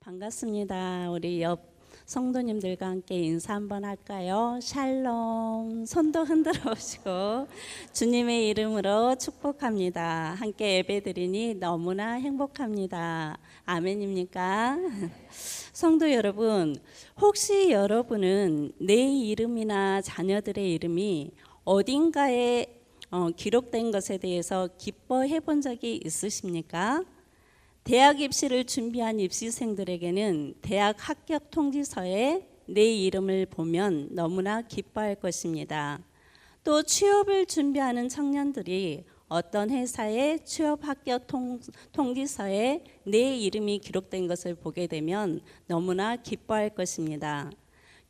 반갑습니다. 우리 옆 성도님들과 함께 인사 한번 할까요? 샬롬. 손도 흔들어 보시고 주님의 이름으로 축복합니다. 함께 예배드리니 너무나 행복합니다. 아멘입니까? 성도 여러분, 혹시 여러분은 내 이름이나 자녀들의 이름이 어딘가에 기록된 것에 대해서 기뻐해 본 적이 있으십니까? 대학 입시를 준비한 입시생들에게는 대학 합격 통지서에 내 이름을 보면 너무나 기뻐할 것입니다. 또 취업을 준비하는 청년들이 어떤 회사의 취업 합격 통지서에 내 이름이 기록된 것을 보게 되면 너무나 기뻐할 것입니다.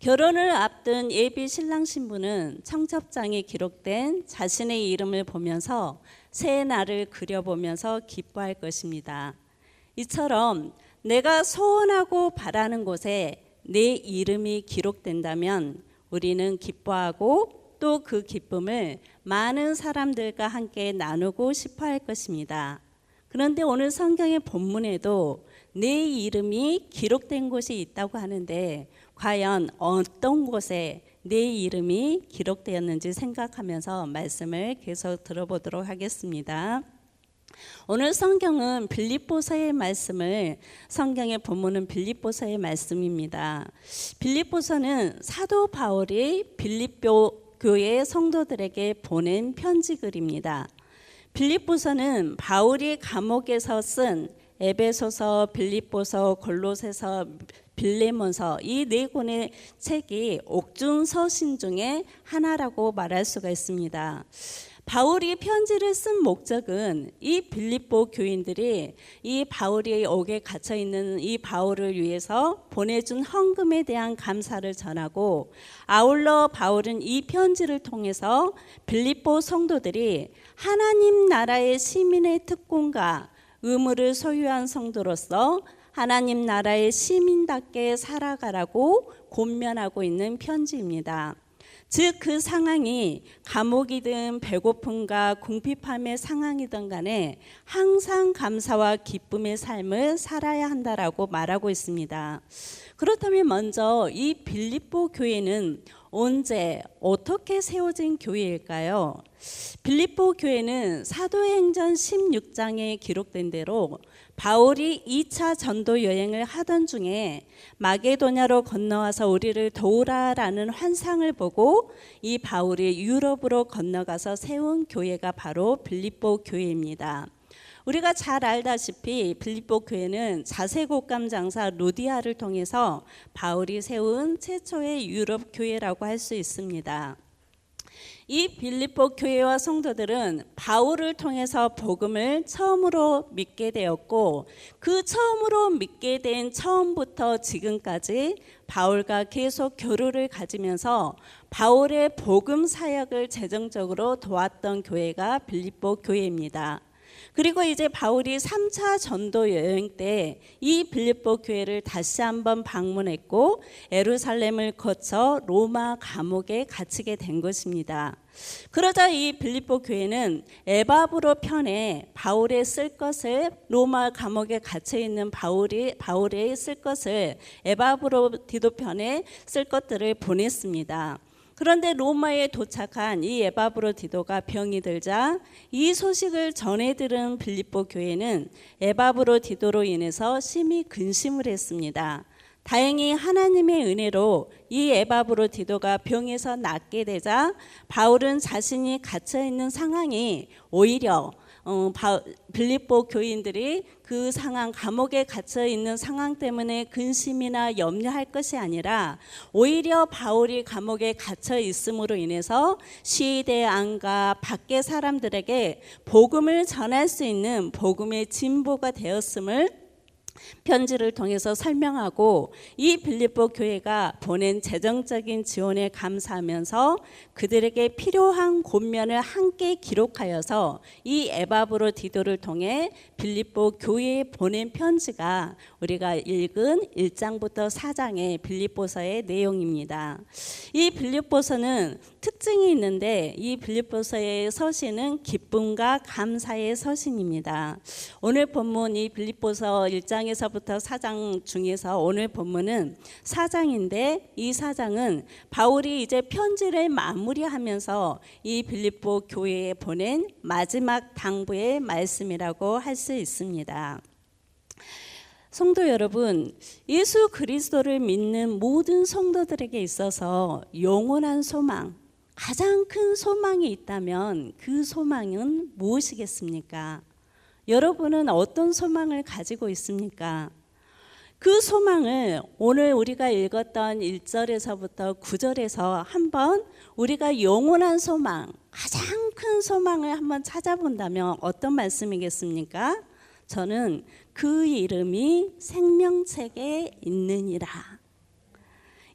결혼을 앞둔 예비 신랑 신부는 청첩장에 기록된 자신의 이름을 보면서 새 날을 그려보면서 기뻐할 것입니다. 이처럼 내가 소원하고 바라는 곳에 내 이름이 기록된다면 우리는 기뻐하고 또 그 기쁨을 많은 사람들과 함께 나누고 싶어 할 것입니다. 그런데 오늘 성경의 본문에도 내 이름이 기록된 곳이 있다고 하는데 과연 어떤 곳에 내 이름이 기록되었는지 생각하면서 말씀을 계속 들어보도록 하겠습니다. 오늘 성경은 빌립보서의 말씀을, 성경의 본문은 빌립보서의 말씀입니다. 빌립보서는 사도 바울이 빌립보 교회 성도들에게 보낸 편지 글입니다. 빌립보서는 바울이 감옥에서 쓴 에베소서, 빌립보서, 골로새서, 빌레몬서 이 네 권의 책이 옥중서신 중에 하나라고 말할 수가 있습니다. 바울이 편지를 쓴 목적은 이 빌립보 교인들이 이 바울이 옥에 갇혀 있는 이 바울을 위해서 보내준 헌금에 대한 감사를 전하고, 아울러 바울은 이 편지를 통해서 빌립보 성도들이 하나님 나라의 시민의 특권과 의무를 소유한 성도로서 하나님 나라의 시민답게 살아가라고 권면하고 있는 편지입니다. 즉 그 상황이 감옥이든 배고픔과 궁핍함의 상황이든 간에 항상 감사와 기쁨의 삶을 살아야 한다라고 말하고 있습니다. 그렇다면 먼저 이 빌립보 교회는 언제 어떻게 세워진 교회일까요? 빌립보 교회는 사도행전 16장에 기록된 대로 바울이 2차 전도 여행을 하던 중에 마게도냐로 건너와서 우리를 도우라라는 환상을 보고 이 바울이 유럽으로 건너가서 세운 교회가 바로 빌립보 교회입니다. 우리가 잘 알다시피 빌립보 교회는 자세곡감 장사 루디아를 통해서 바울이 세운 최초의 유럽 교회라고 할 수 있습니다. 이 빌립보 교회와 성도들은 바울을 통해서 복음을 처음으로 믿게 되었고, 그 처음으로 믿게 된 처음부터 지금까지 바울과 계속 교류를 가지면서 바울의 복음 사역을 재정적으로 도왔던 교회가 빌립보 교회입니다. 그리고 이제 바울이 3차 전도 여행 때 이 빌립보 교회를 다시 한번 방문했고 예루살렘을 거쳐 로마 감옥에 갇히게 된 것입니다. 그러자 이 빌립보 교회는 에바브로 편에 바울의 쓸 것을, 로마 감옥에 갇혀 있는 바울의 쓸 것을 에바브로 디도 편에 쓸 것들을 보냈습니다. 그런데 로마에 도착한 이 에바브로 디도가 병이 들자 이 소식을 전해 들은 빌립보 교회는 에바브로 디도로 인해서 심히 근심을 했습니다. 다행히 하나님의 은혜로 이 에바브로 디도가 병에서 낫게 되자 바울은 자신이 갇혀 있는 상황이 오히려 빌립보 교인들이 그 상황, 감옥에 갇혀 있는 상황 때문에 근심이나 염려할 것이 아니라 오히려 바울이 감옥에 갇혀 있음으로 인해서 시대 안과 밖의 사람들에게 복음을 전할 수 있는 복음의 진보가 되었음을 편지를 통해서 설명하고, 이 빌립보 교회가 보낸 재정적인 지원에 감사하면서 그들에게 필요한 권면을 함께 기록하여서 이 에바브로 디도를 통해 빌립보 교회에 보낸 편지가 우리가 읽은 1장부터 4장의 빌립보서의 내용입니다. 이 빌립보서는 특징이 있는데 이 빌립보서의 서신은 기쁨과 감사의 서신입니다. 오늘 본문 이 빌립보서 1장에서부터 4장 중에서 오늘 본문은 4장인데 이 4장은 바울이 이제 편지를 마무리하면서 이 빌립보 교회에 보낸 마지막 당부의 말씀이라고 할 수 있습니다. 성도 여러분, 예수 그리스도를 믿는 모든 성도들에게 있어서 영원한 소망, 가장 큰 소망이 있다면 그 소망은 무엇이겠습니까? 여러분은 어떤 소망을 가지고 있습니까? 그 소망을 오늘 우리가 읽었던 1절에서부터 9절에서 한번 우리가 영원한 소망, 가장 큰 소망을 한번 찾아본다면 어떤 말씀이겠습니까? 저는 그 이름이 생명책에 있느니라.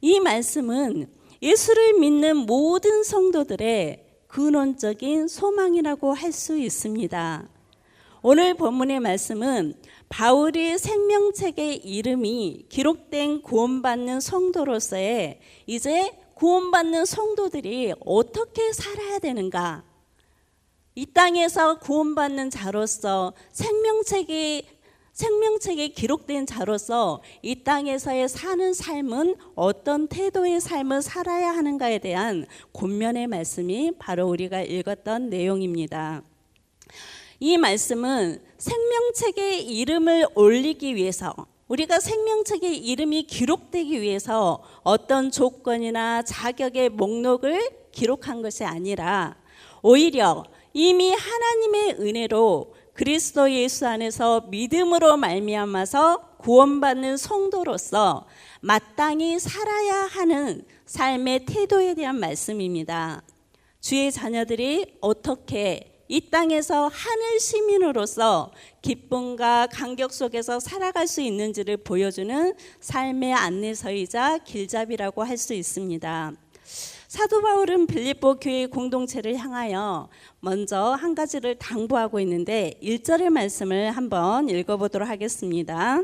이 말씀은 예수를 믿는 모든 성도들의 근원적인 소망이라고 할 수 있습니다. 오늘 본문의 말씀은 바울이 생명책의 이름이 기록된 구원받는 성도로서의 이제 구원받는 성도들이 어떻게 살아야 되는가? 이 땅에서 구원받는 자로서 생명책에 기록된 자로서 이 땅에서의 사는 삶은 어떤 태도의 삶을 살아야 하는가에 대한 권면의 말씀이 바로 우리가 읽었던 내용입니다. 이 말씀은 생명책의 이름을 올리기 위해서, 우리가 생명책의 이름이 기록되기 위해서 어떤 조건이나 자격의 목록을 기록한 것이 아니라 오히려 이미 하나님의 은혜로 그리스도 예수 안에서 믿음으로 말미암아서 구원받는 성도로서 마땅히 살아야 하는 삶의 태도에 대한 말씀입니다. 주의 자녀들이 어떻게 이 땅에서 하늘 시민으로서 기쁨과 감격 속에서 살아갈 수 있는지를 보여주는 삶의 안내서이자 길잡이라고 할 수 있습니다. 사도 바울은 빌립보 교회 공동체를 향하여 먼저 한 가지를 당부하고 있는데 1절의 말씀을 한번 읽어보도록 하겠습니다.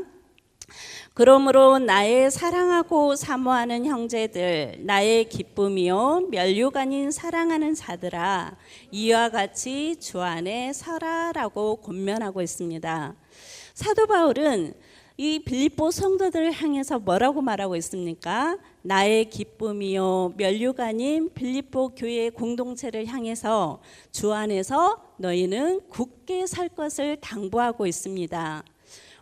그러므로 나의 사랑하고 사모하는 형제들, 나의 기쁨이요 면류관인 사랑하는 자들아, 이와 같이 주 안에 서라라고 권면하고 있습니다. 사도 바울은 이 빌립보 성도들을 향해서 뭐라고 말하고 있습니까? 나의 기쁨이요 면류관인 빌립보 교회 공동체를 향해서 주 안에서 너희는 굳게 설 것을 당부하고 있습니다.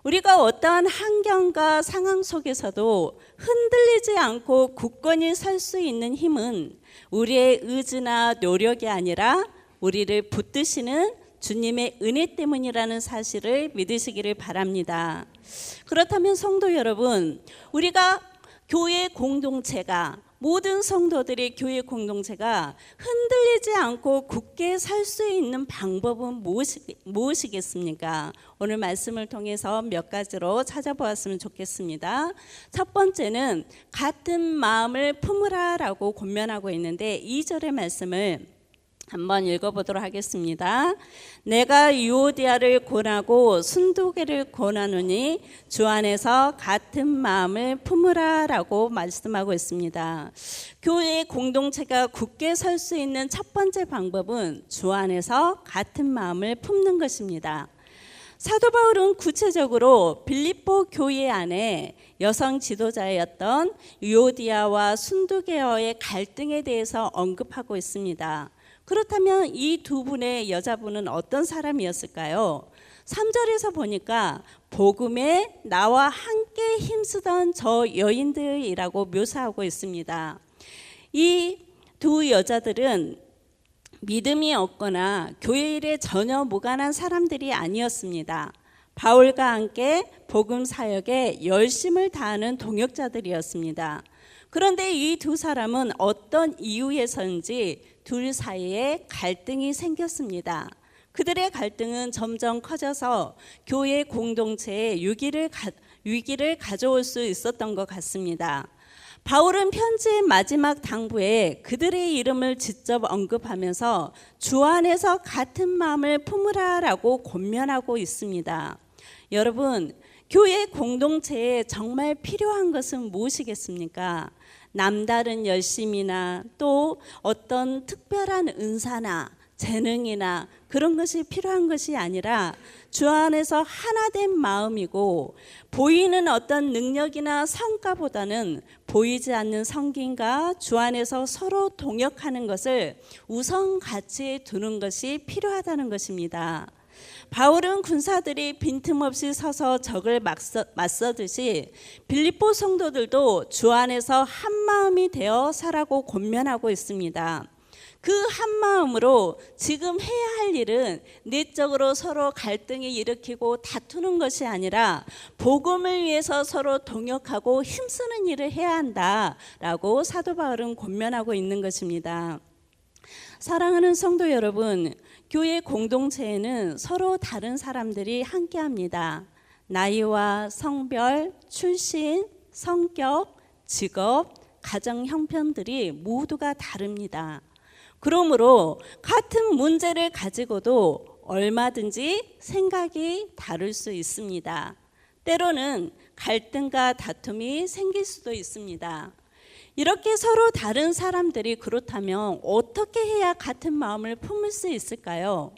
우리가 어떠한 환경과 상황 속에서도 흔들리지 않고 굳건히 설 수 있는 힘은 우리의 의지나 노력이 아니라 우리를 붙드시는 주님의 은혜 때문이라는 사실을 믿으시기를 바랍니다. 그렇다면 성도 여러분, 우리가 교회 공동체가, 모든 성도들의 교회 공동체가 흔들리지 않고 굳게 살 수 있는 방법은 무엇이겠습니까? 오늘 말씀을 통해서 몇 가지로 찾아보았으면 좋겠습니다. 첫 번째는 같은 마음을 품으라라고 권면하고 있는데 2절의 말씀을 한번 읽어보도록 하겠습니다. 내가 유오디아를 권하고 순두개를 권하노니 주 안에서 같은 마음을 품으라라고 말씀하고 있습니다. 교회 공동체가 굳게 설 수 있는 첫 번째 방법은 주 안에서 같은 마음을 품는 것입니다. 사도 바울은 구체적으로 빌립보 교회 안에 여성 지도자였던 유오디아와 순두개어의 갈등에 대해서 언급하고 있습니다. 그렇다면 이 두 분의 여자분은 어떤 사람이었을까요? 3절에서 보니까 복음에 나와 함께 힘쓰던 저 여인들이라고 묘사하고 있습니다. 이 두 여자들은 믿음이 없거나 교회 일에 전혀 무관한 사람들이 아니었습니다. 바울과 함께 복음 사역에 열심을 다하는 동역자들이었습니다. 그런데 이 두 사람은 어떤 이유에서인지 둘 사이에 갈등이 생겼습니다. 그들의 갈등은 점점 커져서 교회 공동체에 위기를 가져올 수 있었던 것 같습니다. 바울은 편지의 마지막 당부에 그들의 이름을 직접 언급하면서 주 안에서 같은 마음을 품으라라고 권면하고 있습니다. 여러분, 교회 공동체에 정말 필요한 것은 무엇이겠습니까? 남다른 열심이나 또 어떤 특별한 은사나 재능이나 그런 것이 필요한 것이 아니라 주 안에서 하나된 마음이고, 보이는 어떤 능력이나 성과보다는 보이지 않는 성김과 주 안에서 서로 동역하는 것을 우선 가치에 두는 것이 필요하다는 것입니다. 바울은 군사들이 빈틈없이 서서 적을 맞서듯이 빌립보 성도들도 주 안에서 한 마음이 되어 살아고 권면하고 있습니다. 그 한 마음으로 지금 해야 할 일은 내적으로 서로 갈등을 일으키고 다투는 것이 아니라 복음을 위해서 서로 동역하고 힘쓰는 일을 해야 한다라고 사도 바울은 권면하고 있는 것입니다. 사랑하는 성도 여러분, 교회 공동체에는 서로 다른 사람들이 함께합니다. 나이와 성별, 출신, 성격, 직업, 가정 형편들이 모두가 다릅니다. 그러므로 같은 문제를 가지고도 얼마든지 생각이 다를 수 있습니다. 때로는 갈등과 다툼이 생길 수도 있습니다. 이렇게 서로 다른 사람들이 그렇다면 어떻게 해야 같은 마음을 품을 수 있을까요?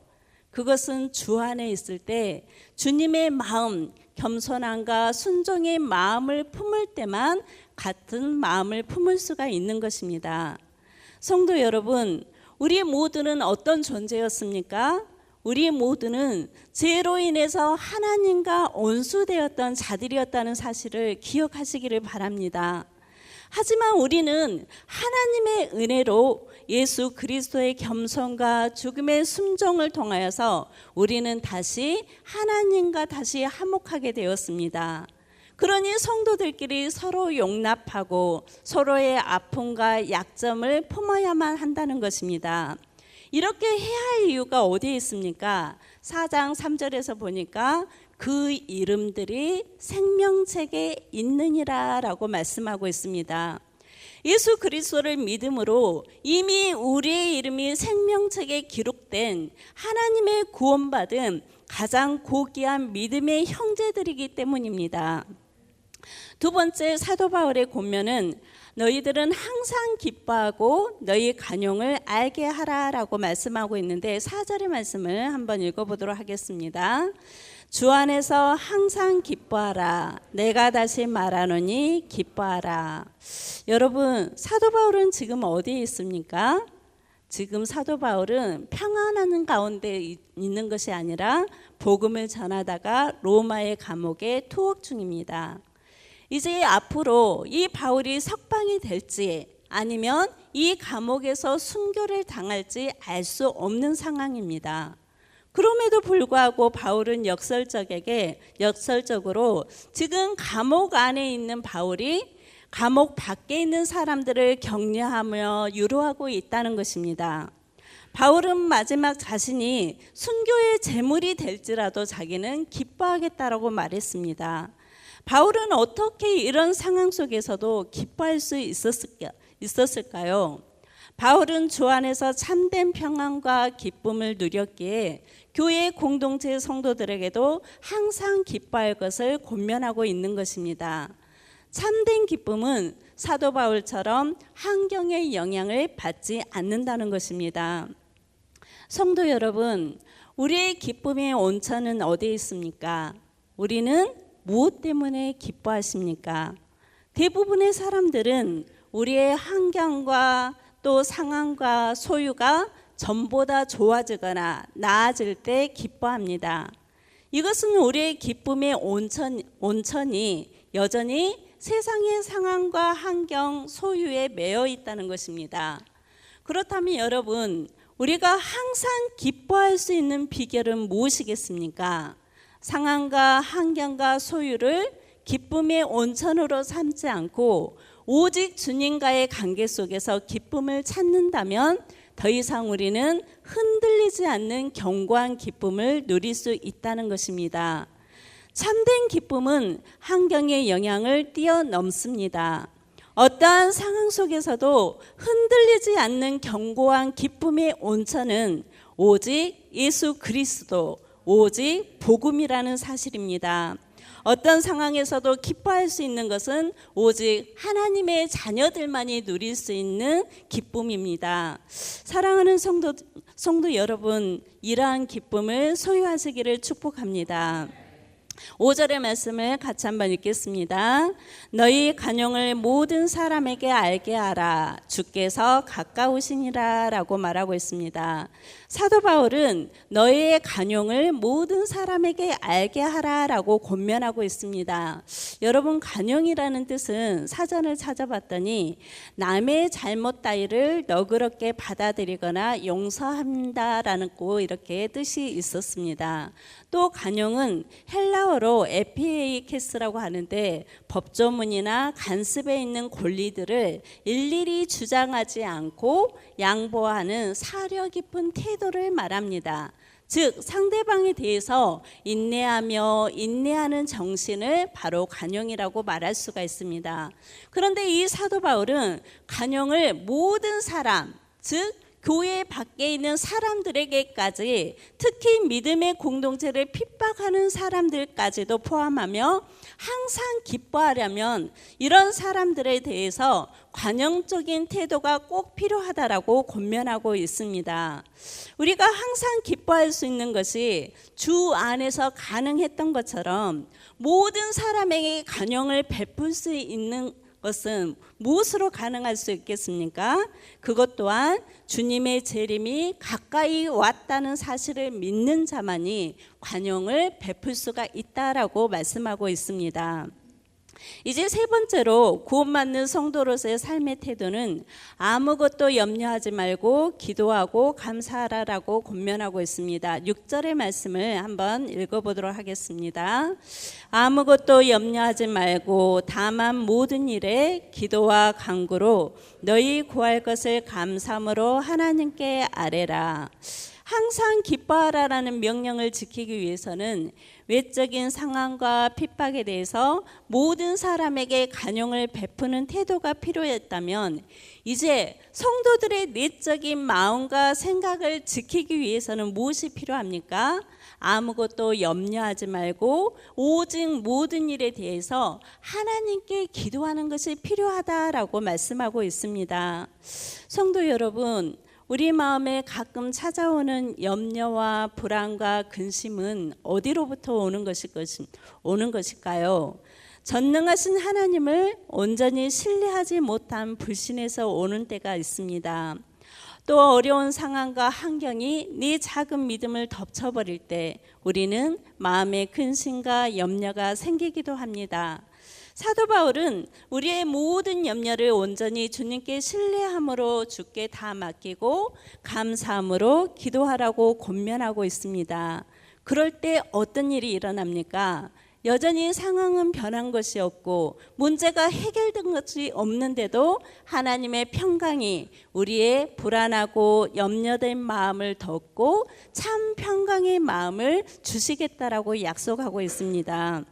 그것은 주 안에 있을 때 주님의 마음, 겸손함과 순종의 마음을 품을 때만 같은 마음을 품을 수가 있는 것입니다. 성도 여러분, 우리 모두는 어떤 존재였습니까? 우리 모두는 죄로 인해서 하나님과 원수되었던 자들이었다는 사실을 기억하시기를 바랍니다. 하지만 우리는 하나님의 은혜로 예수 그리스도의 겸손과 죽음의 순종을 통하여서 우리는 다시 하나님과 다시 화목하게 되었습니다. 그러니 성도들끼리 서로 용납하고 서로의 아픔과 약점을 품어야만 한다는 것입니다. 이렇게 해야 할 이유가 어디에 있습니까? 4장 3절에서 보니까 그 이름들이 생명책에 있느니라 라고 말씀하고 있습니다. 예수 그리스도를 믿음으로 이미 우리의 이름이 생명책에 기록된 하나님의 구원받은 가장 고귀한 믿음의 형제들이기 때문입니다. 두 번째, 사도 바울의 권면은 너희들은 항상 기뻐하고 너희 간용을 알게 하라라고 말씀하고 있는데 4절의 말씀을 한번 읽어보도록 하겠습니다. 주 안에서 항상 기뻐하라. 내가 다시 말하노니 기뻐하라. 여러분, 사도 바울은 지금 어디에 있습니까? 지금 사도 바울은 평안한 가운데 있는 것이 아니라 복음을 전하다가 로마의 감옥에 투옥 중입니다. 이제 앞으로 이 바울이 석방이 될지 아니면 이 감옥에서 순교를 당할지 알 수 없는 상황입니다. 그럼에도 불구하고 바울은 역설적으로 지금 감옥 안에 있는 바울이 감옥 밖에 있는 사람들을 격려하며 유로하고 있다는 것입니다. 바울은 마지막 자신이 순교의 제물이 될지라도 자기는 기뻐하겠다라고 말했습니다. 바울은 어떻게 이런 상황 속에서도 기뻐할 수 있었을까요? 바울은 주 안에서 참된 평안과 기쁨을 누렸기에 교회 공동체 성도들에게도 항상 기뻐할 것을 권면하고 있는 것입니다. 참된 기쁨은 사도 바울처럼 환경의 영향을 받지 않는다는 것입니다. 성도 여러분, 우리의 기쁨의 온천은 어디에 있습니까? 우리는 무엇 때문에 기뻐하십니까? 대부분의 사람들은 우리의 환경과 또 상황과 소유가 전보다 좋아지거나 나아질 때 기뻐합니다. 이것은 우리의 기쁨의 온천이 여전히 세상의 상황과 환경, 소유에 매여 있다는 것입니다. 그렇다면 여러분, 우리가 항상 기뻐할 수 있는 비결은 무엇이겠습니까? 상황과 환경과 소유를 기쁨의 온천으로 삼지 않고 오직 주님과의 관계 속에서 기쁨을 찾는다면 더 이상 우리는 흔들리지 않는 견고한 기쁨을 누릴 수 있다는 것입니다. 참된 기쁨은 환경의 영향을 뛰어넘습니다. 어떠한 상황 속에서도 흔들리지 않는 견고한 기쁨의 온천은 오직 예수 그리스도, 오직 복음이라는 사실입니다. 어떤 상황에서도 기뻐할 수 있는 것은 오직 하나님의 자녀들만이 누릴 수 있는 기쁨입니다. 사랑하는 성도 여러분, 이러한 기쁨을 소유하시기를 축복합니다. 5절의 말씀을 같이 한번 읽겠습니다. 너희 간용을 모든 사람에게 알게 하라. 주께서 가까우시니라 라고 말하고 있습니다. 사도 바울은 너희의 간용을 모든 사람에게 알게 하라 라고 권면하고 있습니다. 여러분, 간용이라는 뜻은 사전을 찾아봤더니 남의 잘못 따위를 너그럽게 받아들이거나 용서한다라는 꼭 이렇게 뜻이 있었습니다. 또 간용은 헬라어로 에피에이케스라고 하는데 법조문이나 간습에 있는 권리들을 일일이 주장하지 않고 양보하는 사려 깊은 태도를 말합니다. 즉 상대방에 대해서 인내하는 정신을 바로 간용이라고 말할 수가 있습니다. 그런데 이 사도 바울은 간용을 모든 사람, 즉 교회 밖에 있는 사람들에게까지, 특히 믿음의 공동체를 핍박하는 사람들까지도 포함하며 항상 기뻐하려면 이런 사람들에 대해서 관용적인 태도가 꼭 필요하다라고 권면하고 있습니다. 우리가 항상 기뻐할 수 있는 것이 주 안에서 가능했던 것처럼 모든 사람에게 관용을 베풀 수 있는 것은 무엇으로 가능할 수 있겠습니까? 그것 또한 주님의 재림이 가까이 왔다는 사실을 믿는 자만이 관용을 베풀 수가 있다라고 말씀하고 있습니다. 이제 세 번째로 구원받는 성도로서의 삶의 태도는 아무것도 염려하지 말고 기도하고 감사하라라고 권면하고 있습니다. 6절의 말씀을 한번 읽어보도록 하겠습니다. 아무것도 염려하지 말고 다만 모든 일에 기도와 간구로 너희 구할 것을 감사함으로 하나님께 아뢰라. 항상 기뻐하라라는 명령을 지키기 위해서는 외적인 상황과 핍박에 대해서 모든 사람에게 간용을 베푸는 태도가 필요했다면, 이제 성도들의 내적인 마음과 생각을 지키기 위해서는 무엇이 필요합니까? 아무것도 염려하지 말고 오직 모든 일에 대해서 하나님께 기도하는 것이 필요하다라고 말씀하고 있습니다. 성도 여러분, 우리 마음에 가끔 찾아오는 염려와 불안과 근심은 어디로부터 오는 것일까요? 전능하신 하나님을 온전히 신뢰하지 못한 불신에서 오는 때가 있습니다. 또 어려운 상황과 환경이 네 작은 믿음을 덮쳐버릴 때 우리는 마음에 근심과 염려가 생기기도 합니다. 사도 바울은 우리의 모든 염려를 온전히 주님께 신뢰함으로 주께 다 맡기고 감사함으로 기도하라고 권면하고 있습니다. 그럴 때 어떤 일이 일어납니까? 여전히 상황은 변한 것이 없고 문제가 해결된 것이 없는데도 하나님의 평강이 우리의 불안하고 염려된 마음을 덮고 참 평강의 마음을 주시겠다라고 약속하고 있습니다.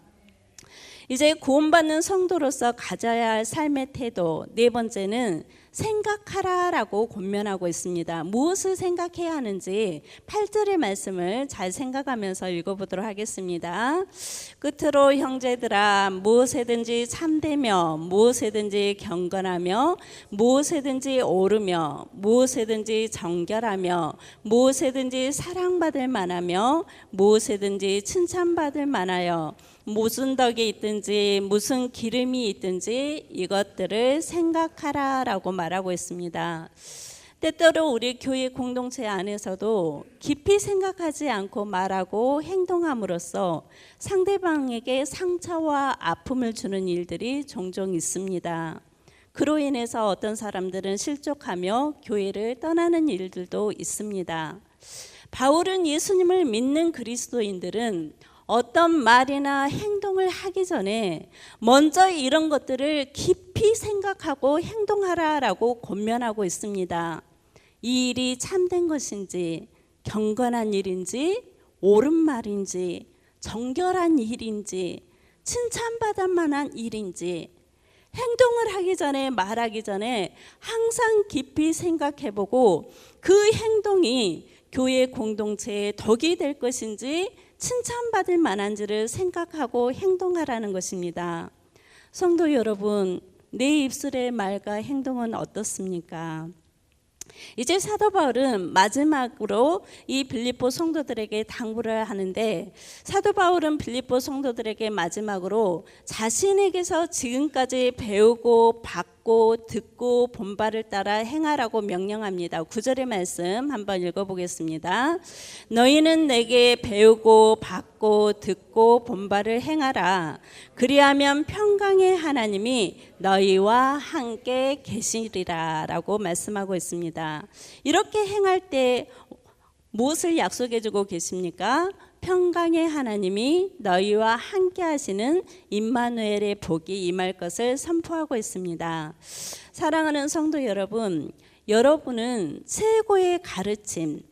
이제 구원받는 성도로서 가져야 할 삶의 태도, 네 번째는 생각하라라고 권면하고 있습니다. 무엇을 생각해야 하는지 8절의 말씀을 잘 생각하면서 읽어보도록 하겠습니다. 끝으로 형제들아, 무엇에든지 참되며 무엇에든지 경건하며 무엇에든지 옳으며 무엇에든지 정결하며 무엇에든지 사랑받을 만하며 무엇에든지 칭찬받을 만하여 무슨 덕이 있든지 무슨 기름이 있든지 이것들을 생각하라라고 말하고 있습니다. 때때로 우리 교회 공동체 안에서도 깊이 생각하지 않고 말하고 행동함으로써 상대방에게 상처와 아픔을 주는 일들이 종종 있습니다. 그로 인해서 어떤 사람들은 실족하며 교회를 떠나는 일들도 있습니다. 바울은 예수님을 믿는 그리스도인들은 어떤 말이나 행동을 하기 전에 먼저 이런 것들을 깊이 생각하고 행동하라라고 권면하고 있습니다. 이 일이 참된 것인지, 경건한 일인지, 옳은 말인지, 정결한 일인지, 칭찬받을 만한 일인지, 행동을 하기 전에, 말하기 전에 항상 깊이 생각해보고 그 행동이 교회 공동체에 덕이 될 것인지 칭찬받을 만한지를 생각하고 행동하라는 것입니다. 성도 여러분, 내 입술의 말과 행동은 어떻습니까? 이제 사도 바울은 마지막으로 이 빌립보 성도들에게 당부를 하는데, 사도 바울은 빌립보 성도들에게 마지막으로 자신에게서 지금까지 배우고 받고 듣고 본 바를 따라 행하라고 명령합니다. 9절의 말씀 한번 읽어보겠습니다. 너희는 내게 배우고 받고 듣고 본 바를 행하라. 그리하면 평강의 하나님이 너희와 함께 계시리라 라고 말씀하고 있습니다. 이렇게 행할 때 무엇을 약속해 주고 계십니까? 평강의 하나님이 너희와 함께 하시는 임마누엘의 복이 임할 것을 선포하고 있습니다. 사랑하는 성도 여러분, 여러분은 최고의 가르침,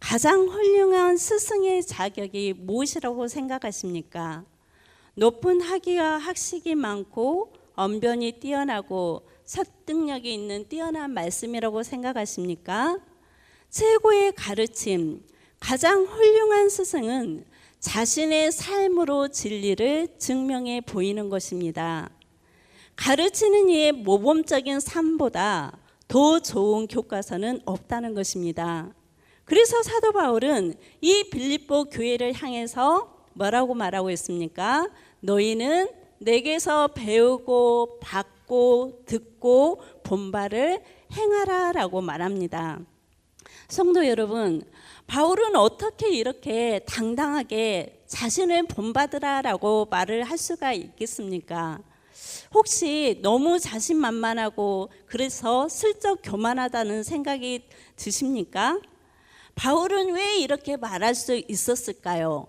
가장 훌륭한 스승의 자격이 무엇이라고 생각하십니까? 높은 학위와 학식이 많고 언변이 뛰어나고 설득력이 있는 뛰어난 말씀이라고 생각하십니까? 최고의 가르침, 가장 훌륭한 스승은 자신의 삶으로 진리를 증명해 보이는 것입니다. 가르치는 이의 모범적인 삶보다 더 좋은 교과서는 없다는 것입니다. 그래서 사도 바울은 이 빌립보 교회를 향해서 뭐라고 말하고 있습니까? 너희는 내게서 배우고 받고 듣고 본 바를 행하라 라고 말합니다. 성도 여러분, 바울은 어떻게 이렇게 당당하게 자신을 본받으라 라고 말을 할 수가 있겠습니까? 혹시 너무 자신만만하고 그래서 슬쩍 교만하다는 생각이 드십니까? 바울은 왜 이렇게 말할 수 있었을까요?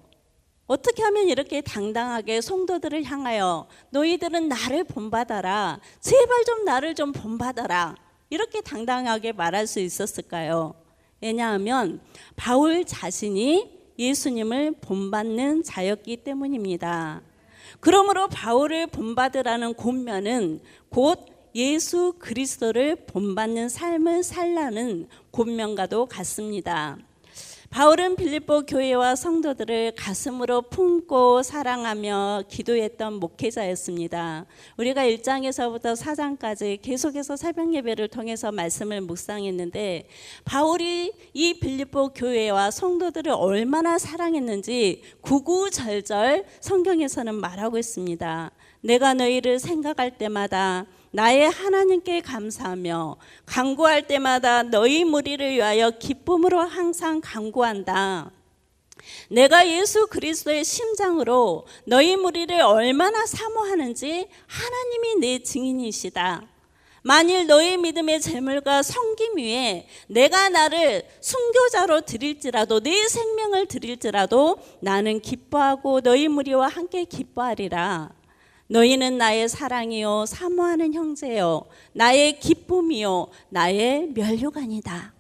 어떻게 하면 이렇게 당당하게 성도들을 향하여 너희들은 나를 본받아라, 제발 좀 나를 좀 본받아라, 이렇게 당당하게 말할 수 있었을까요? 왜냐하면 바울 자신이 예수님을 본받는 자였기 때문입니다. 그러므로 바울을 본받으라는 권면은 곧 예수 그리스도를 본받는 삶을 살라는 권면과도 같습니다. 바울은 빌립보 교회와 성도들을 가슴으로 품고 사랑하며 기도했던 목회자였습니다. 우리가 1장에서부터 4장까지 계속해서 새벽 예배를 통해서 말씀을 묵상했는데, 바울이 이 빌립보 교회와 성도들을 얼마나 사랑했는지 구구절절 성경에서는 말하고 있습니다. 내가 너희를 생각할 때마다 나의 하나님께 감사하며 간구할 때마다 너희 무리를 위하여 기쁨으로 항상 간구한다. 내가 예수 그리스도의 심장으로 너희 무리를 얼마나 사모하는지 하나님이 내 증인이시다. 만일 너희 믿음의 재물과 섬김 위에 내가 나를 순교자로 드릴지라도, 내 생명을 드릴지라도 나는 기뻐하고 너희 무리와 함께 기뻐하리라. 너희는 나의 사랑이요 사모하는 형제요 나의 기쁨이요 나의 면류관이다.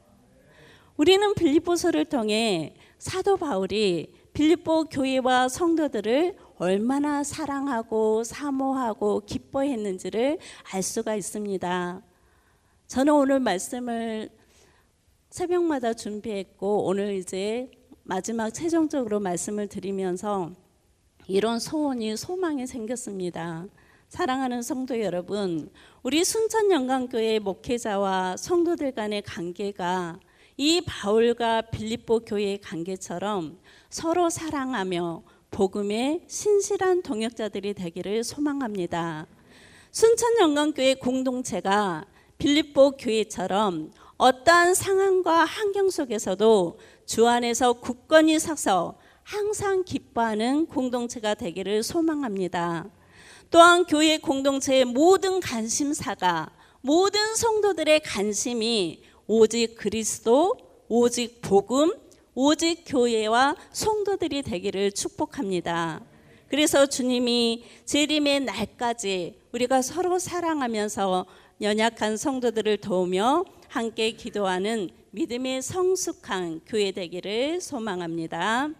우리는 빌립보서를 통해 사도 바울이 빌립보 교회와 성도들을 얼마나 사랑하고 사모하고 기뻐했는지를 알 수가 있습니다. 저는 오늘 말씀을 새벽마다 준비했고, 오늘 이제 마지막 최종적으로 말씀을 드리면서 이런 소망이 생겼습니다. 사랑하는 성도 여러분, 우리 순천영광교회 목회자와 성도들 간의 관계가 이 바울과 빌립보 교회의 관계처럼 서로 사랑하며 복음의 신실한 동역자들이 되기를 소망합니다. 순천영광교회 공동체가 빌립보 교회처럼 어떠한 상황과 환경 속에서도 주 안에서 굳건히 서서 항상 기뻐하는 공동체가 되기를 소망합니다. 또한 교회 공동체의 모든 관심사가, 모든 성도들의 관심이 오직 그리스도, 오직 복음, 오직 교회와 성도들이 되기를 축복합니다. 그래서 주님이 재림의 날까지 우리가 서로 사랑하면서 연약한 성도들을 도우며 함께 기도하는 믿음의 성숙한 교회 되기를 소망합니다.